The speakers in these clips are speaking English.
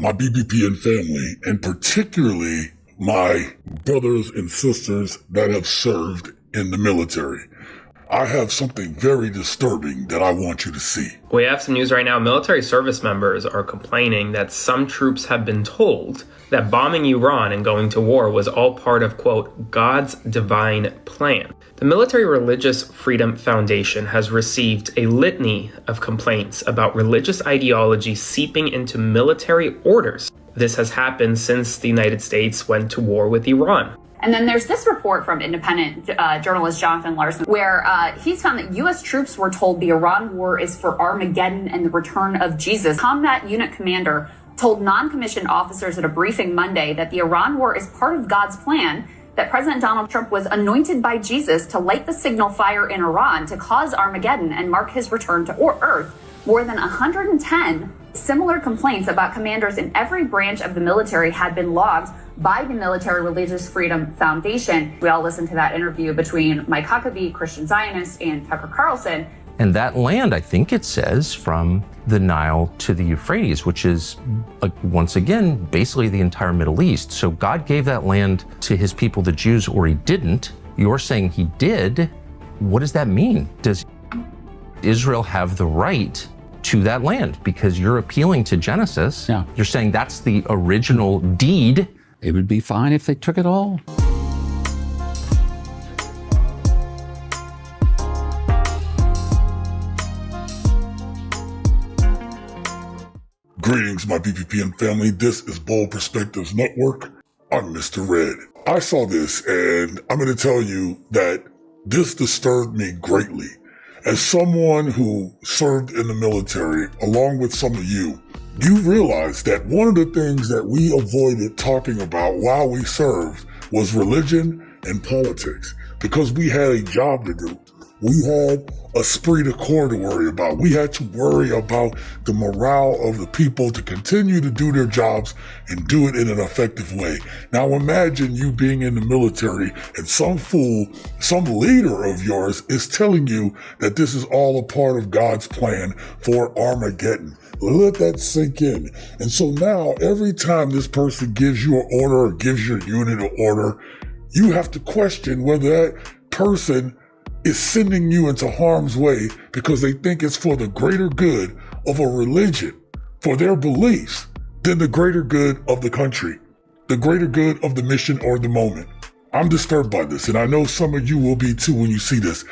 my BBPN family, and particularly my brothers and sisters that have served in the military. I have something very disturbing that I want you to see. We have some news right now. Military service members are complaining that some troops have been told that bombing Iran and going to war was all part of, quote, God's divine plan. The Military Religious Freedom Foundation has received a litany of complaints about religious ideology seeping into military orders. This has happened since the United States went to war with Iran. And then there's this report from independent journalist Jonathan Larson, where he's found that U.S. troops were told the Iran war is for Armageddon and the return of Jesus. Combat unit commander told non-commissioned officers at a briefing Monday that the Iran war is part of God's plan, that President Donald Trump was anointed by Jesus to light the signal fire in Iran to cause Armageddon and mark his return to Earth. More than 110 similar complaints about commanders in every branch of the military had been logged by the Military Religious Freedom Foundation. We all listened to that interview between Mike Huckabee, Christian Zionist, and Tucker Carlson. And that land, I think it says, from the Nile to the Euphrates, which is, once again, basically the entire Middle East. So God gave that land to his people, the Jews, or he didn't. You're saying he did. What does that mean? Does Israel have the right to that land? Because you're appealing to Genesis. Yeah. You're saying that's the original deed. It would be fine if they took it all. Greetings, my BPPN family. This is Bold Perspectives Network. I'm Mr. Red. I saw this, and I'm going to tell you that this disturbed me greatly. As someone who served in the military, along with some of you realize that one of the things that we avoided talking about while we served was religion and politics, because we had a job to do. We had a esprit de corps to worry about. We had to worry about the morale of the people to continue to do their jobs and do it in an effective way. Now imagine you being in the military and some fool, some leader of yours is telling you that this is all a part of God's plan for Armageddon. Let that sink in. And so now every time this person gives you an order or gives your unit an order, you have to question whether that person is sending you into harm's way because they think it's for the greater good of a religion, for their beliefs, than the greater good of the country, the greater good of the mission or the moment. I'm disturbed by this, and I know some of you will be too when you see this.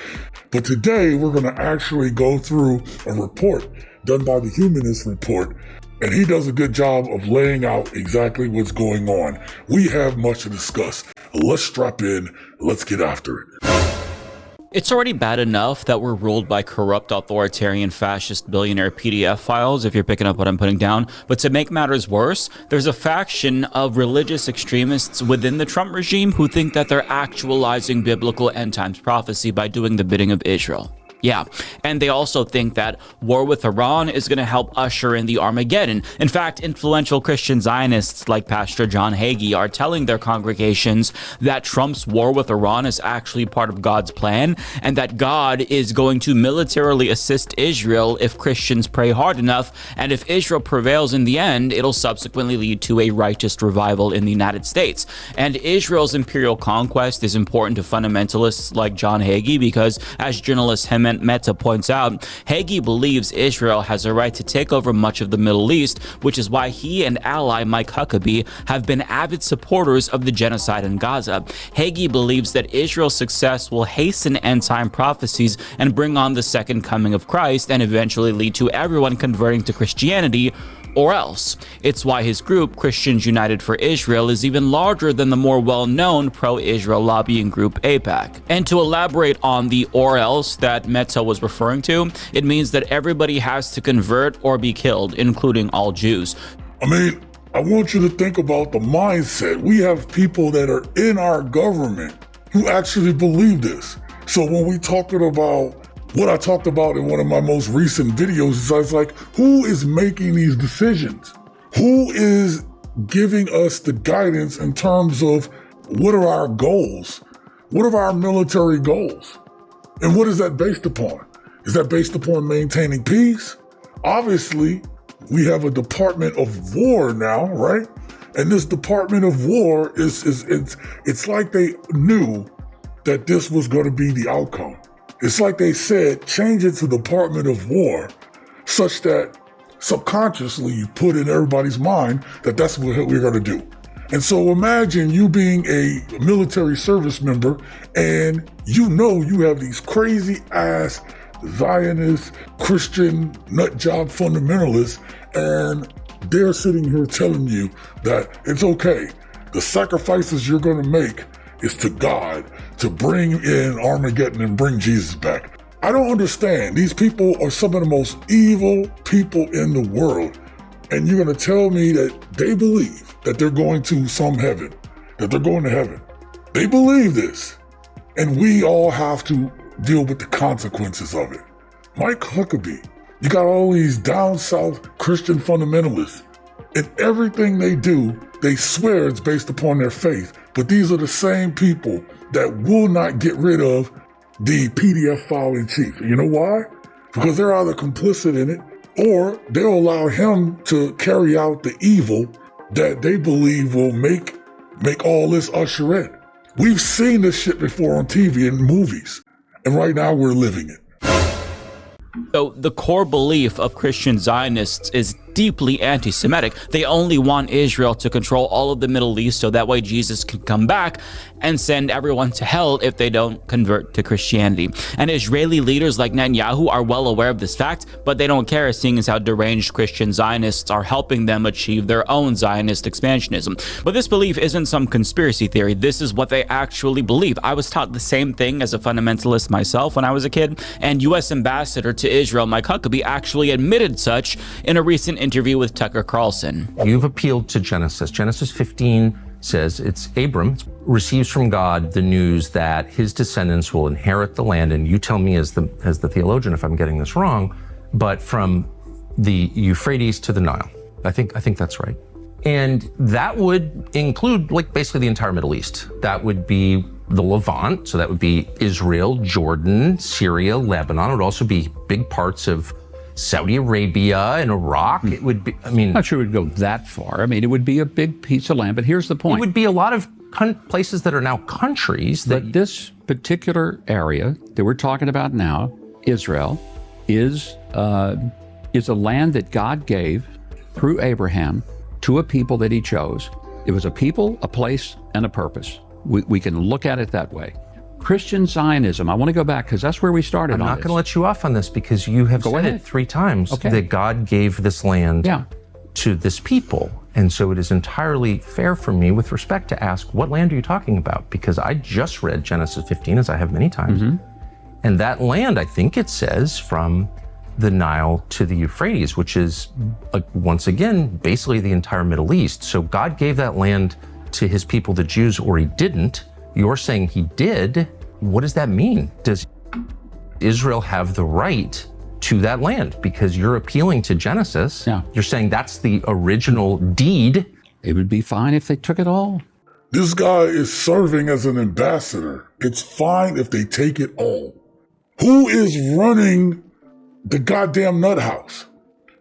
But today we're going to actually go through a report done by the Humanist Report, and he does a good job of laying out exactly what's going on. We have much to discuss. Let's strap in. Let's get after it. It's already bad enough that we're ruled by corrupt, authoritarian, fascist, billionaire PDF files, if you're picking up what I'm putting down. But to make matters worse, there's a faction of religious extremists within the Trump regime who think that they're actualizing biblical end times prophecy by doing the bidding of Israel. Yeah, and they also think that war with Iran is going to help usher in the Armageddon. In fact, influential Christian Zionists like Pastor John Hagee are telling their congregations that Trump's war with Iran is actually part of God's plan, and that God is going to militarily assist Israel if Christians pray hard enough, and if Israel prevails in the end, it'll subsequently lead to a righteous revival in the United States. And Israel's imperial conquest is important to fundamentalists like John Hagee because, as journalist Hemant Mehta points out, Hagee believes Israel has a right to take over much of the Middle East, which is why he and ally Mike Huckabee have been avid supporters of the genocide in Gaza. Hagee believes that Israel's success will hasten end-time prophecies and bring on the second coming of Christ and eventually lead to everyone converting to Christianity, or else. It's why his group, Christians United for Israel, is even larger than the more well-known pro-Israel lobbying group AIPAC. And to elaborate on the or else that Mehta was referring to, it means that everybody has to convert or be killed, including all Jews. I mean, I want you to think about the mindset. We have people that are in our government who actually believe this. So when we talking about what I talked about in one of my most recent videos, is I was like, who is making these decisions? Who is giving us the guidance in terms of what are our goals? What are our military goals? And what is that based upon? Is that based upon maintaining peace? Obviously, we have a Department of War now, right? And this Department of War it's like they knew that this was going to be the outcome. It's like they said, change it to Department of War, such that subconsciously you put in everybody's mind that that's what we're going to do. And so imagine you being a military service member and you know you have these crazy ass Zionist, Christian, nutjob fundamentalists, and they're sitting here telling you that it's okay. The sacrifices you're going to make is to God to bring in Armageddon and bring Jesus back. I don't understand. These people are some of the most evil people in the world. And you're going to tell me that they believe that they're going to some heaven, that they're going to heaven. They believe this. And we all have to deal with the consequences of it. Mike Huckabee, you got all these down south Christian fundamentalists, and everything they do, they swear it's based upon their faith. But these are the same people that will not get rid of the PDF file in chief. You know why? Because they're either complicit in it, or they'll allow him to carry out the evil that they believe will make all this usher in. We've seen this shit before on TV and movies, and right now we're living it. So the core belief of Christian Zionists is deeply anti-Semitic. They only want Israel to control all of the Middle East so that way Jesus can come back and send everyone to hell if they don't convert to Christianity. And Israeli leaders like Netanyahu are well aware of this fact, but they don't care, seeing as how deranged Christian Zionists are helping them achieve their own Zionist expansionism. But this belief isn't some conspiracy theory. This is what they actually believe. I was taught the same thing as a fundamentalist myself when I was a kid, and U.S. Ambassador to Israel Mike Huckabee actually admitted such in a recent interview with Tucker Carlson. You've appealed to Genesis. Genesis 15 says it's Abram receives from God the news that his descendants will inherit the land, and you tell me as the theologian if I'm getting this wrong, but from the Euphrates to the Nile. I think that's right. And that would include like basically the entire Middle East. That would be the Levant, so that would be Israel, Jordan, Syria, Lebanon. It would also be big parts of Saudi Arabia and Iraq. It would be, I'm not sure it would go that far. I mean, it would be a big piece of land, but here's the point. It would be a lot of places that are now countries. But this particular area that we're talking about now, Israel, is a land that God gave through Abraham to a people that he chose. It was a people, a place, and a purpose. We can look at it that way. Christian Zionism, I want to go back because that's where we started. I'm not going to let you off on this because you have said it 3 times that God gave this land to this people. And so it is entirely fair for me with respect to ask, what land are you talking about? Because I just read Genesis 15, as I have many times. And that land, I think it says, from the Nile to the Euphrates, which is, once again, basically the entire Middle East. So God gave that land to his people, the Jews, or he didn't. You're saying he did. What does that mean? Does Israel have the right to that land? Because you're appealing to Genesis. You're saying that's the original deed. It would be fine if they took it all. This guy is serving as an ambassador. It's fine if they take it all. Who is running the goddamn nut house?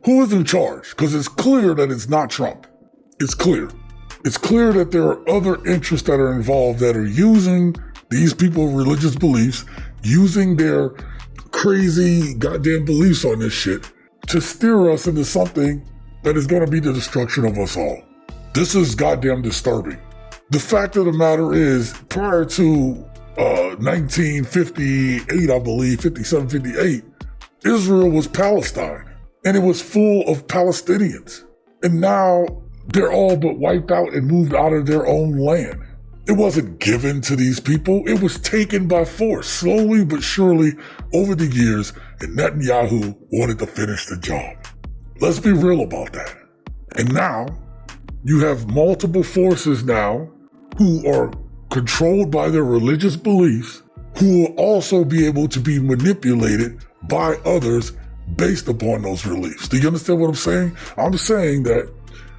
Who is in charge? Because it's clear that it's not Trump. It's clear. It's clear that there are other interests that are involved that are using these people's religious beliefs, using their crazy goddamn beliefs on this shit to steer us into something that is going to be the destruction of us all. This is goddamn disturbing. The fact of the matter is, prior to 1958, I believe, 57, 58, Israel was Palestine, and it was full of Palestinians. And now they're all but wiped out and moved out of their own land. It wasn't given to these people. It was taken by force, slowly but surely over the years, and Netanyahu wanted to finish the job. Let's be real about that. And now, you have multiple forces now who are controlled by their religious beliefs, who will also be able to be manipulated by others based upon those beliefs. Do you understand what I'm saying? I'm saying that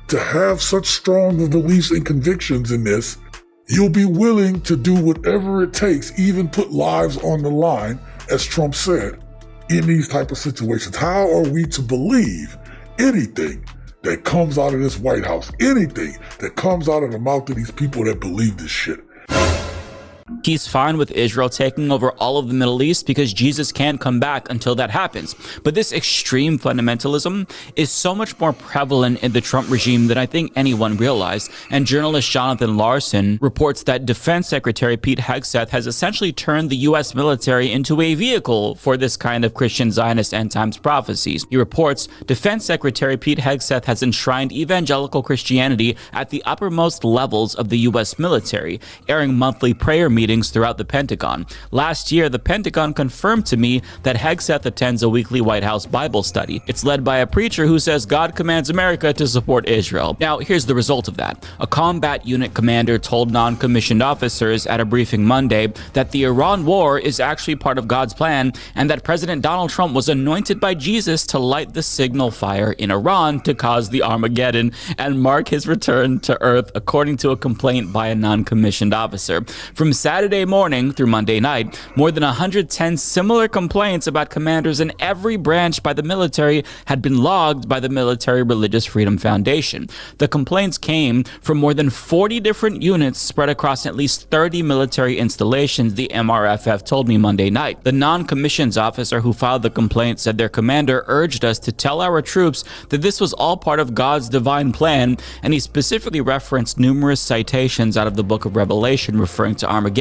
to have such strong beliefs and convictions in this, you'll be willing to do whatever it takes, even put lives on the line, as Trump said, in these type of situations. How are we to believe anything that comes out of this White House, anything that comes out of the mouth of these people that believe this shit. He's fine with Israel taking over all of the Middle East because Jesus can't come back until that happens. But this extreme fundamentalism is so much more prevalent in the Trump regime than I think anyone realized. And journalist Jonathan Larson reports that Defense Secretary Pete Hegseth has essentially turned the U.S. military into a vehicle for this kind of Christian Zionist end times prophecies. He reports Defense Secretary Pete Hegseth has enshrined evangelical Christianity at the uppermost levels of the U.S. military, airing monthly prayer meetings throughout the Pentagon. Last year, the Pentagon confirmed to me that Hegseth attends a weekly White House Bible study. It's led by a preacher who says God commands America to support Israel. Now, here's the result of that. A combat unit commander told non-commissioned officers at a briefing Monday that the Iran war is actually part of God's plan and that President Donald Trump was anointed by Jesus to light the signal fire in Iran to cause the Armageddon and mark his return to Earth, according to a complaint by a non-commissioned officer. From Saturday morning through Monday night, more than 110 similar complaints about commanders in every branch by the military had been logged by the Military Religious Freedom Foundation. The complaints came from more than 40 different units spread across at least 30 military installations, the MRFF told me Monday night. The non-commissioned officer who filed the complaint said their commander urged us to tell our troops that this was all part of God's divine plan, and he specifically referenced numerous citations out of the book of Revelation referring to Armageddon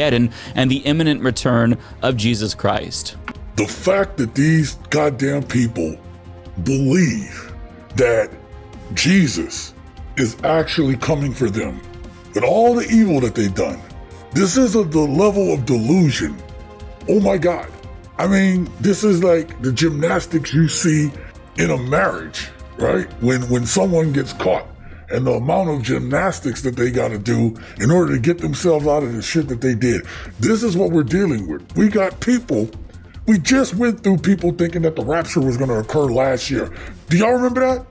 and the imminent return of Jesus Christ. The fact that these goddamn people believe that Jesus is actually coming for them and all the evil that they've done, this is the level of delusion. Oh my God. I mean, this is like the gymnastics you see in a marriage, right? When someone gets caught, and the amount of gymnastics that they got to do in order to get themselves out of the shit that they did. This is what we're dealing with. We got people, we just went through people thinking that the rapture was going to occur last year. Do y'all remember that?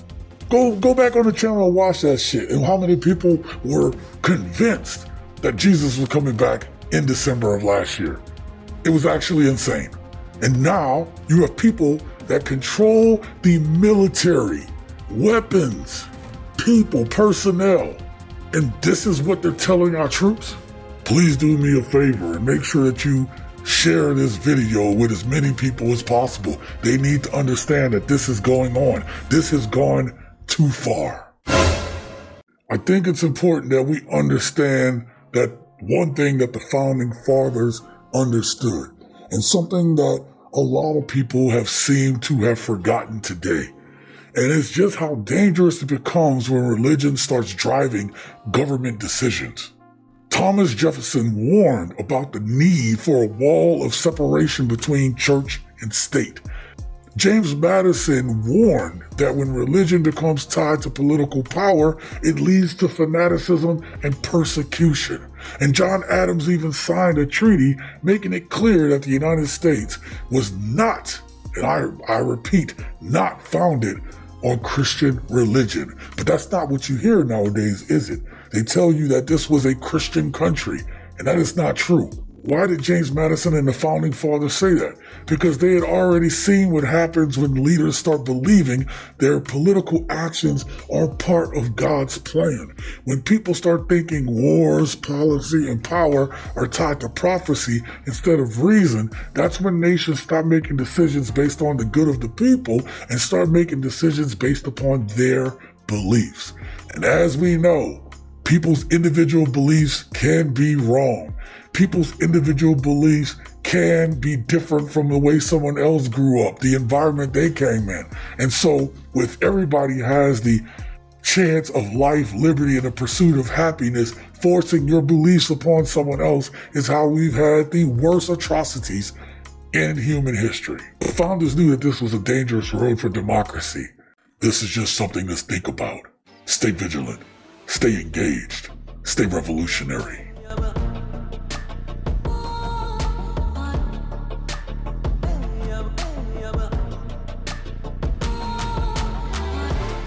Go back on the channel and watch that shit. And how many people were convinced that Jesus was coming back in December of last year. It was actually insane. And now you have people that control the military, weapons, people, personnel, and this is what they're telling our troops? Please do me a favor and make sure that you share this video with as many people as possible. They need to understand that this is going on. This has gone too far. I think it's important that we understand that one thing that the founding fathers understood, and something that a lot of people have seemed to have forgotten today. And it's just how dangerous it becomes when religion starts driving government decisions. Thomas Jefferson warned about the need for a wall of separation between church and state. James Madison warned that when religion becomes tied to political power, it leads to fanaticism and persecution. And John Adams even signed a treaty making it clear that the United States was not, and I repeat, not founded on Christian religion. But that's not what you hear nowadays, is it? They tell you that this was a Christian country, and that is not true. Why did James Madison and the founding fathers say that? Because they had already seen what happens when leaders start believing their political actions are part of God's plan. When people start thinking wars, policy, and power are tied to prophecy instead of reason, that's when nations stop making decisions based on the good of the people and start making decisions based upon their beliefs. And as we know, people's individual beliefs can be wrong. People's individual beliefs can be different from the way someone else grew up, the environment they came in. And so, with everybody has the chance of life, liberty, and the pursuit of happiness, forcing your beliefs upon someone else is how we've had the worst atrocities in human history. The founders knew that this was a dangerous road for democracy. This is just something to think about. Stay vigilant, stay engaged, stay revolutionary.